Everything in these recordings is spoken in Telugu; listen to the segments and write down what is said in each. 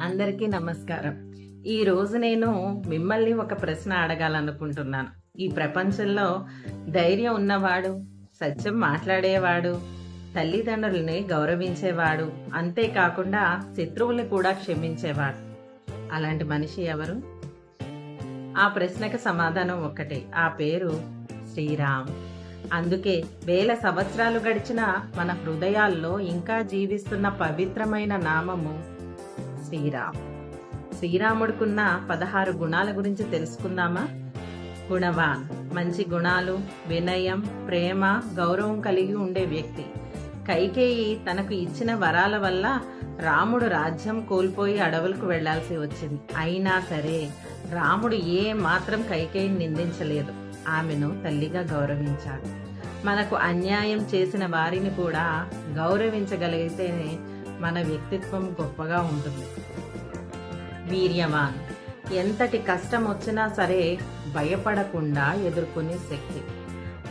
అందరికీ నమస్కారం. ఈ రోజు నేను మిమ్మల్ని ఒక ప్రశ్న అడగాలనుకుంటున్నాను. ఈ ప్రపంచంలో ధైర్యం ఉన్నవాడు, సత్యం మాట్లాడేవాడు, తల్లిదండ్రులని గౌరవించేవాడు, అంతేకాకుండా శత్రువుల్ని కూడా క్షమించేవాడు. అలాంటి మనిషి ఎవరు? ఆ ప్రశ్నకు సమాధానం ఒక్కటే. ఆ పేరు శ్రీరామ్. అందుకే వేల సంవత్సరాలు గడిచిన మన హృదయాల్లో ఇంకా జీవిస్తున్న పవిత్రమైన నామము శ్రీరామ్. శ్రీరాముడికున్న 16 గుణాల గురించి తెలుసుకుందామా? గుణవాన్, మంచి గుణాలు, వినయం, ప్రేమ, గౌరవం కలిగి ఉండే వ్యక్తి. కైకేయి తనకు ఇచ్చిన వరాల వల్ల రాముడు రాజ్యం కోల్పోయి అడవులకు వెళ్లాల్సి వచ్చింది. అయినా సరే రాముడు ఏ మాత్రం కైకేయిని నిందించలేదు. ఆమెను తల్లిగా గౌరవించాడు. మనకు అన్యాయం చేసిన వారిని కూడా గౌరవించగలిగితేనే మన వ్యక్తిత్వం గొప్పగా ఉంటుంది. వీర్యవాన్, ఎంతటి కష్టం వచ్చినా సరే భయపడకుండా ఎదుర్కొనే శక్తి.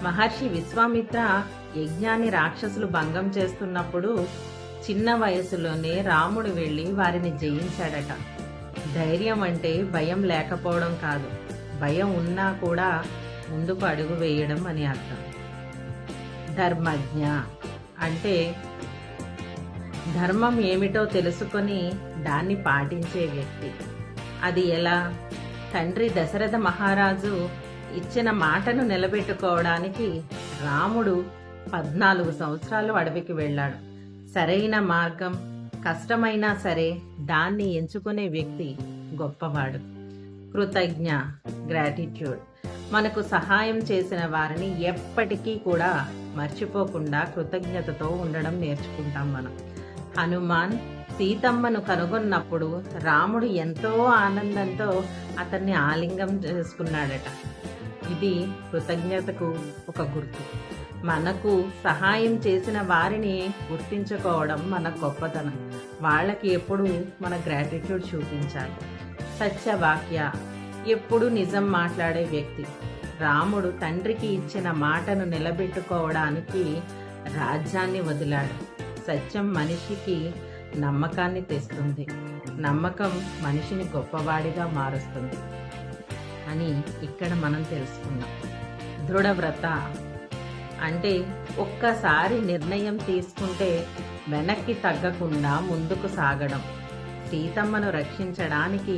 మహర్షి విశ్వామిత్ర యజ్ఞాన్ని రాక్షసులు భంగం చేస్తున్నప్పుడు చిన్న వయసులోనే రాముడు వెళ్లి వారిని జయించాడట. ధైర్యం అంటే భయం లేకపోవడం కాదు, భయం ఉన్నా కూడా ముందుకు అడుగు వేయడం అని అర్థం. ధర్మజ్ఞ అంటే ధర్మం ఏమిటో తెలుసుకొని దాన్ని పాటించే వ్యక్తి. అది ఎలా? తండ్రి దశరథ మహారాజు ఇచ్చిన మాటను నిలబెట్టుకోవడానికి రాముడు 14 సంవత్సరాలు అడవికి వెళ్ళాడు. సరైన మార్గం కష్టమైనా సరే దాన్ని ఎంచుకునే వ్యక్తి గొప్పవాడు. కృతజ్ఞ, గ్రాటిట్యూడ్. మనకు సహాయం చేసిన వారిని ఎప్పటికీ కూడా మర్చిపోకుండా కృతజ్ఞతతో ఉండడం నేర్చుకుంటాం మనం. హనుమాన్ సీతమ్మను కనుగొన్నప్పుడు రాముడు ఎంతో ఆనందంతో అతన్ని ఆలింగం చేసుకున్నాడట. ఇది కృతజ్ఞతకు ఒక గుర్తు. మనకు సహాయం చేసిన వారిని గుర్తించుకోవడం మన గొప్పతనం. వాళ్ళకి ఎప్పుడు మన గ్రాటిట్యూడ్ చూపించాలి. సత్యవాక్య, ఎప్పుడు నిజం మాట్లాడే వ్యక్తి. రాముడు తండ్రికి ఇచ్చిన మాటను నిలబెట్టుకోవడానికి రాజ్యాన్ని వదిలాడు. సత్యం మనిషికి నమ్మకాన్ని తెస్తుంది. నమ్మకం మనిషిని గొప్పవాడిగా మారుస్తుంది అని ఇక్కడ మనం తెలుసుకున్నాం. దృఢవ్రత అంటే ఒక్కసారి నిర్ణయం తీసుకుంటే వెనక్కి తగ్గకుండా ముందుకు సాగడం. సీతమ్మను రక్షించడానికి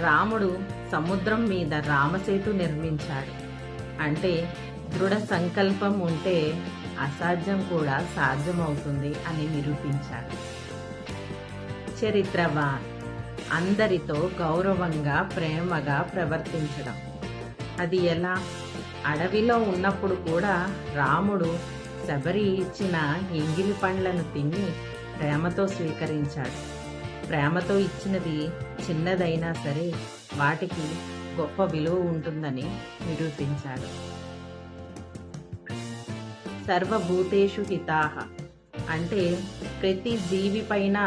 రాముడు సముద్రం మీద రామసేతు నిర్మించాడు. అంటే దృఢ సంకల్పం ఉంటే అసాధ్యం కూడా సాధ్యమవుతుంది అని నిరూపించాడు. చరిత్రవాన్, అందరితో గౌరవంగా ప్రేమగా ప్రవర్తించడం. అది ఎలా? అడవిలో ఉన్నప్పుడు కూడా రాముడు శబరి ఇచ్చిన ఎంగిలి పండ్లను తిని ప్రేమతో స్వీకరించాడు. ప్రేమతో ఇచ్చినది చిన్నదైనా సరే వాటికి గొప్ప విలువ ఉంటుందని నిరూపించాడు. సర్వభూతేషు హితాహ అంటే ప్రతి జీవి పైన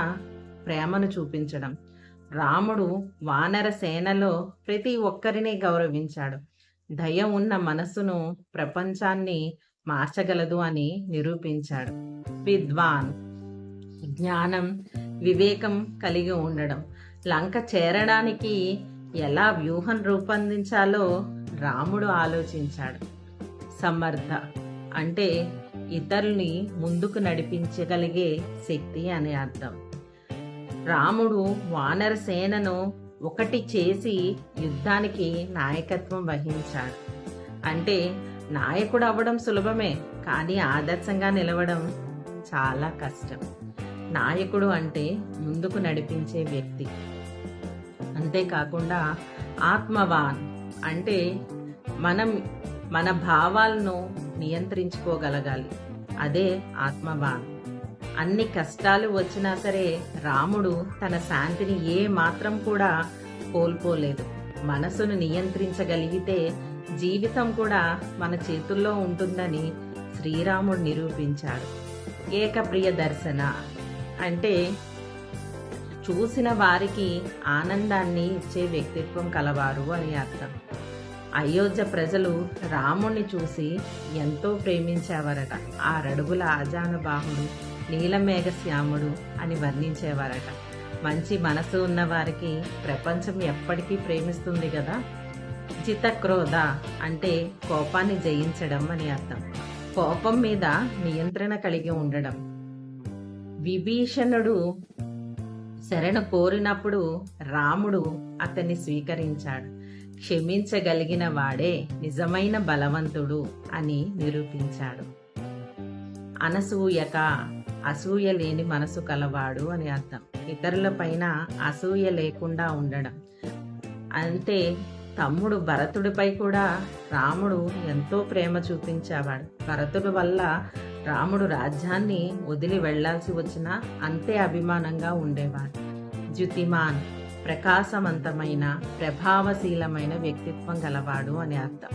ప్రేమను చూపించడం. రాముడు వానర సేనలో ప్రతి ఒక్కరిని గౌరవించాడు. దయ ఉన్న మనసును ప్రపంచాన్ని మార్చగలదు అని నిరూపించాడు. విద్వాన్, జ్ఞానం, వివేకం కలిగి ఉండడం. లంక చేరడానికి ఎలా వ్యూహం రూపొందించాలో రాముడు ఆలోచించాడు. సమర్థ అంటే ఇతరుల్ని ముందుకు నడిపించగలిగే శక్తి అనే అర్థం. రాముడు వానర సేనను ఒకటి చేసి యుద్ధానికి నాయకత్వం వహించాడు. అంటే నాయకుడు అవ్వడం సులభమే, కానీ ఆదర్శంగా నిలవడం చాలా కష్టం. నాయకుడు అంటే ముందుకు నడిపించే వ్యక్తి. అంతేకాకుండా ఆత్మవాన్ అంటే మన భావాలను నియంత్రించుకోగలగాలి. అదే ఆత్మవాన్. అన్ని కష్టాలు వచ్చినా సరే రాముడు తన శాంతిని ఏ మాత్రం కూడా కోల్పోలేదు. మనసును నియంత్రించగలిగితే జీవితం కూడా మన చేతుల్లో ఉంటుందని శ్రీరాముడు నిరూపించాడు. ఏకప్రియ దర్శన అంటే చూసిన వారికి ఆనందాన్ని ఇచ్చే వ్యక్తిత్వం కలవారు అని అర్థం. అయోధ్య ప్రజలు రాముణ్ణి చూసి ఎంతో ప్రేమించేవారట. 6 అడుగుల ఆజానుబాహుడు, నీలమేఘ శ్యాముడు అని వర్ణించేవారట. మంచి మనసు ఉన్న వారికి ప్రపంచం ఎప్పటికీ ప్రేమిస్తుంది కదా. జితక్రోధ అంటే కోపాన్ని జయించడం అని అర్థం. కోపం మీద నియంత్రణ కలిగి ఉండడం. విభీషణుడు శరణు కోరినప్పుడు రాముడు అతన్ని స్వీకరించాడు. క్షమించగలిగిన వాడే నిజమైన బలవంతుడు అని నిరూపించాడు. అనసూయక అసూయ లేని మనసు కలవాడు అని అర్థం. ఇతరుల పైన అసూయ లేకుండా ఉండడం. అంటే తమ్ముడు భరతుడిపై కూడా రాముడు ఎంతో ప్రేమ చూపించేవాడు. భరతుడి వల్ల రాముడు రాజ్యాన్ని వదిలి వెళ్లాల్సి వచ్చినా అంతే అభిమానంగా ఉండేవాడు. జ్యుతిమాన్ ప్రకాశవంతమైన ప్రభావశీలమైన వ్యక్తిత్వం గలవాడు అని అర్థం.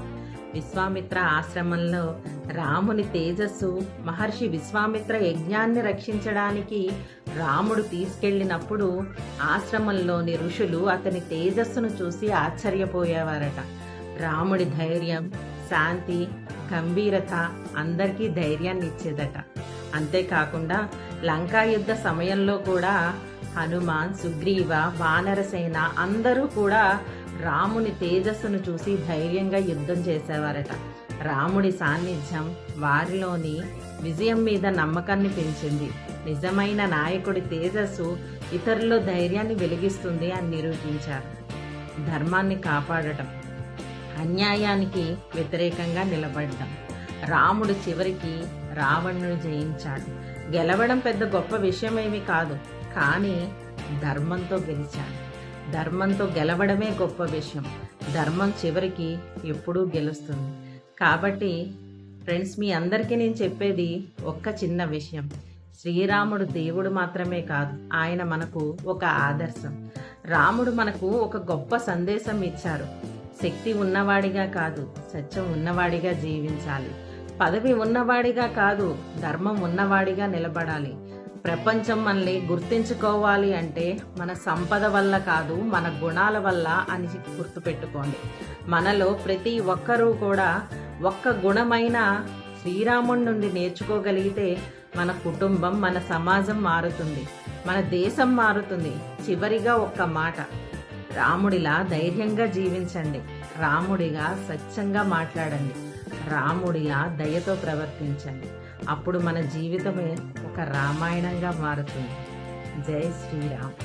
విశ్వామిత్ర ఆశ్రమంలో రాముని తేజస్సు మహర్షి విశ్వామిత్ర యజ్ఞాన్ని రక్షించడానికి రాముడు తీసుకెళ్లినప్పుడు ఆశ్రమంలోని ఋషులు అతని తేజస్సును చూసి ఆశ్చర్యపోయేవారట. రాముడి ధైర్యం, శాంతి, గంభీరత అందరికీ ధైర్యాన్ని ఇచ్చేదట. అంతేకాకుండా లంకా యుద్ధ సమయంలో కూడా హనుమాన్, సుగ్రీవ, వానరసేన అందరూ కూడా రాముని తేజస్సును చూసి ధైర్యంగా యుద్ధం చేసేవారట. రాముడి సాన్నిధ్యం వారిలోని విజయం మీద నమ్మకాన్ని పెంచింది. నిజమైన నాయకుడి తేజస్సు ఇతరుల్లో ధైర్యాన్ని వెలిగిస్తుంది అని నిరూపించారు. ధర్మాన్ని కాపాడటం, అన్యాయానికి వ్యతిరేకంగా నిలబడడం. రాముడు చివరికి రావణుని జయించాడు. గెలవడం పెద్ద గొప్ప విషయమేమీ కాదు, కానీ ధర్మంతో గెలిచాడు. ధర్మంతో గెలవడమే గొప్ప విషయం. ధర్మం చివరికి ఎప్పుడూ గెలుస్తుంది. కాబట్టి ఫ్రెండ్స్, మీ అందరికీ నేను చెప్పేది ఒక్క చిన్న విషయం. శ్రీరాముడు దేవుడు మాత్రమే కాదు, ఆయన మనకు ఒక ఆదర్శం. రాముడు మనకు ఒక గొప్ప సందేశం ఇచ్చారు. శక్తి ఉన్నవాడిగా కాదు, సత్యం ఉన్నవాడిగా జీవించాలి. పదవి ఉన్నవాడిగా కాదు, ధర్మం ఉన్నవాడిగా నిలబడాలి. ప్రపంచం మనల్ని గుర్తించుకోవాలి అంటే మన సంపద వల్ల కాదు, మన గుణాల వల్ల అని గుర్తుపెట్టుకోండి. మనలో ప్రతి ఒక్కరూ కూడా ఒక్క గుణమైన శ్రీరాముడి నుండి నేర్చుకోగలిగితే మన కుటుంబం, మన సమాజం మారుతుంది, మన దేశం మారుతుంది. చివరిగా ఒక్క మాట, రాముడిలా ధైర్యంగా జీవించండి, రాముడిగా స్వచ్ఛంగా మాట్లాడండి, రాముడిలా దయతో ప్రవర్తించండి. అప్పుడు మన జీవితమే ఒక రామాయణంగా మారుతుంది. జై శ్రీరామ్.